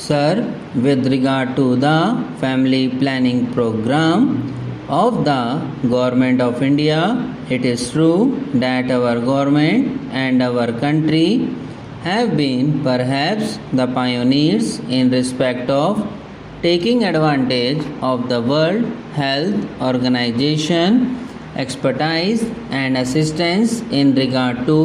Sir, with regard to the family planning program of the Government of India, it is true that our government and our country have been perhaps the pioneers in respect of taking advantage of the World Health Organization expertise and assistance in regard to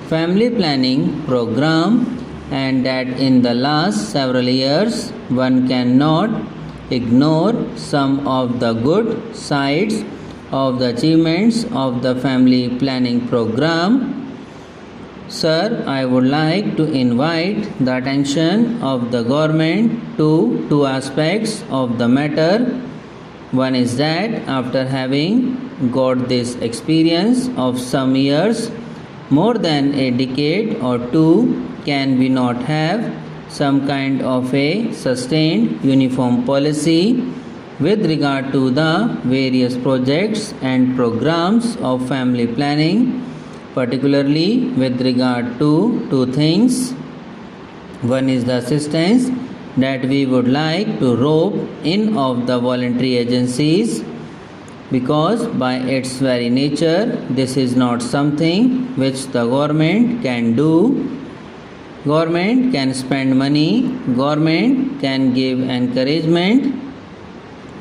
family planning program, and that in the last several years one cannot ignore some of the good sides of the achievements of the family planning program. Sir, I would like to invite the attention of the government to two aspects of the matter. One is that after having got this experience of some years, more than a decade or two, can we not have some kind of a sustained uniform policy with regard to the various projects and programs of family planning, particularly with regard to two things. One is the assistance that we would like to rope in of the voluntary agencies, because by its very nature this is not something which the government can do. Government can spend money, government can give encouragement,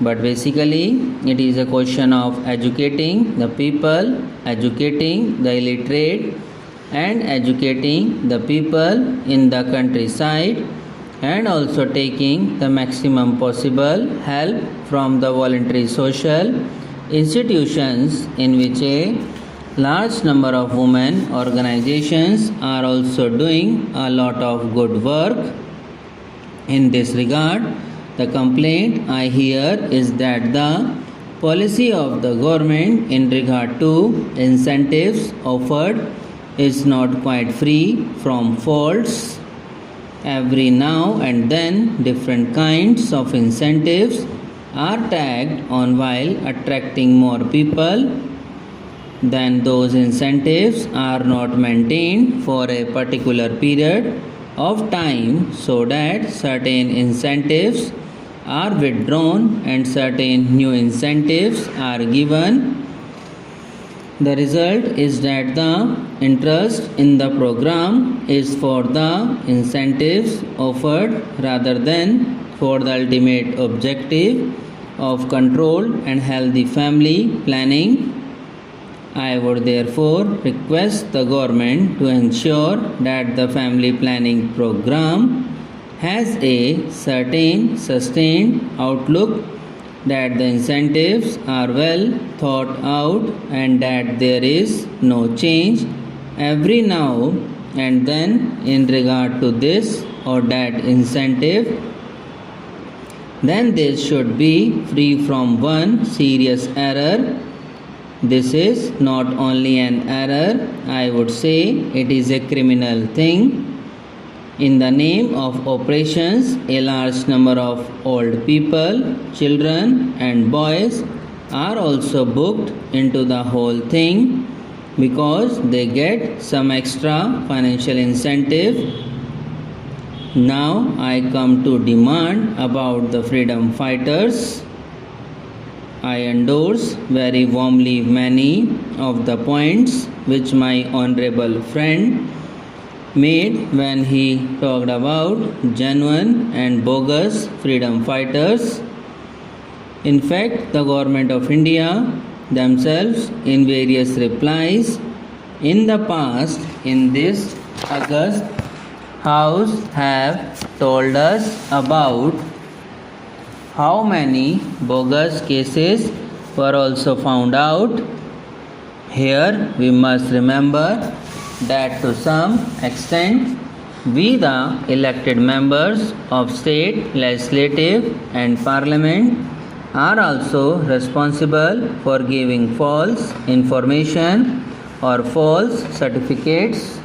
but basically it is a question of educating the people, educating the illiterate, and educating the people in the countryside, and also taking the maximum possible help from the voluntary social institutions in which a large number of women organizations are also doing a lot of good work. In this regard, the complaint I hear is that the policy of the government in regard to incentives offered is not quite free from faults. Every now and then different kinds of incentives are tagged on while attracting more people. Then those incentives are not maintained for a particular period of time, so that certain incentives are withdrawn and certain new incentives are given. The result is that the interest in the program is for the incentives offered rather than for the ultimate objective of controlled and healthy family planning. I would therefore request the government to ensure that the family planning program has a certain sustained outlook, that the incentives are well thought out, and that there is no change every now and then in regard to this or that incentive. Then this should be free from one serious error. This is not only an error, I would say it is a criminal thing. In the name of operations, a large number of old people, children and boys are also booked into the whole thing because they get some extra financial incentive. Now I come to demand about the freedom fighters. I endorse very warmly many of the points which my honorable friend made when he talked about genuine and bogus freedom fighters. In fact, the Government of India themselves in various replies in the past in this August House have told us about how many bogus cases were also found out. Here we must remember that to some extent we, the elected members of state legislative and parliament, are also responsible for giving false information or false certificates.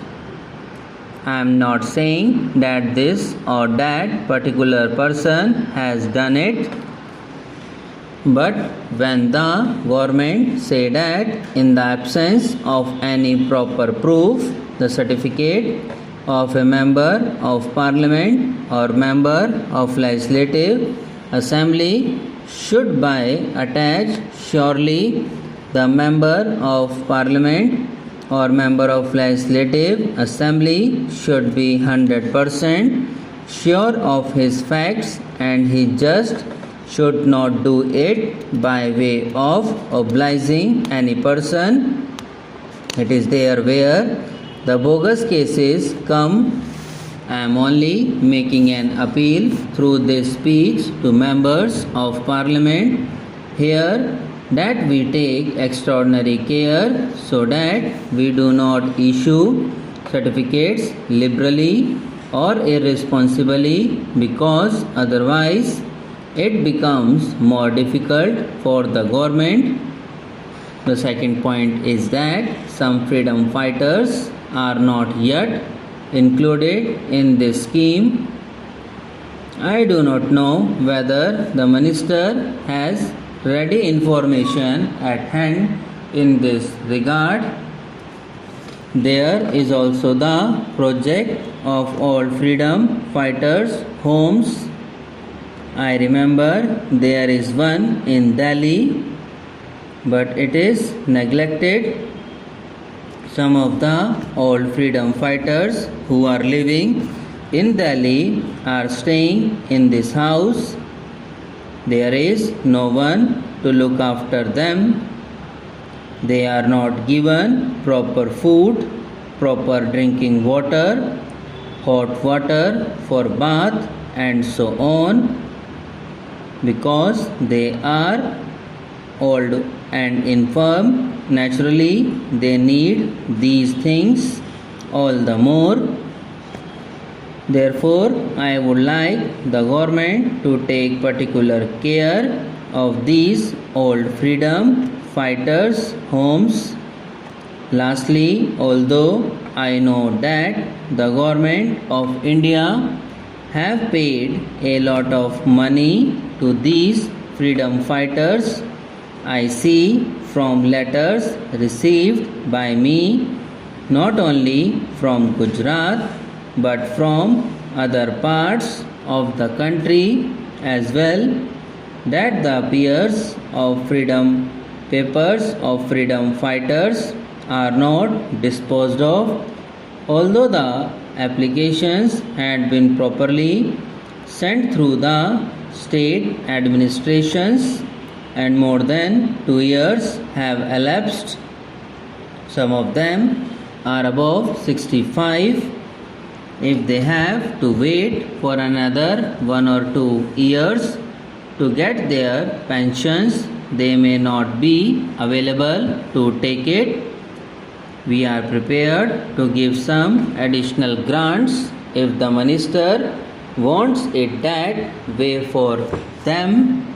I am not saying that this or that particular person has done it, but when the government say that in the absence of any proper proof, the certificate of a member of parliament or member of legislative assembly should by attach surely the member of parliament or member of legislative assembly should be 100% sure of his facts and he just should not do it by way of obliging any person. It is there where the bogus cases come. I am only making an appeal through this speech to members of parliament here that we take extraordinary care so that we do not issue certificates liberally or irresponsibly, because otherwise it becomes more difficult for the government. The second point is that some freedom fighters are not yet included in this scheme. I do not know whether the minister has ready information at hand in this regard. There is also the project of all freedom fighters' homes. I remember there is one in Delhi, but it is neglected. Some of the old freedom fighters who are living in Delhi are staying in this house. There is no one to look after them. They are not given proper food, proper drinking water, hot water for bath and so on. Because they are old and infirm, naturally they need these things all the more. Therefore, I would like the government to take particular care of these old freedom fighters' homes. Lastly, although I know that the government of India have paid a lot of money to these freedom fighters, I see from letters received by me not only from Gujarat but from other parts of the country as well, that the peers of freedom papers of freedom fighters are not disposed of, although the applications had been properly sent through the state administrations and more than 2 years have elapsed. Some of them are above 65. If they have to wait for another 1 or 2 years to get their pensions, they may not be available to take it. We are prepared to give some additional grants if the minister wants it that way for them.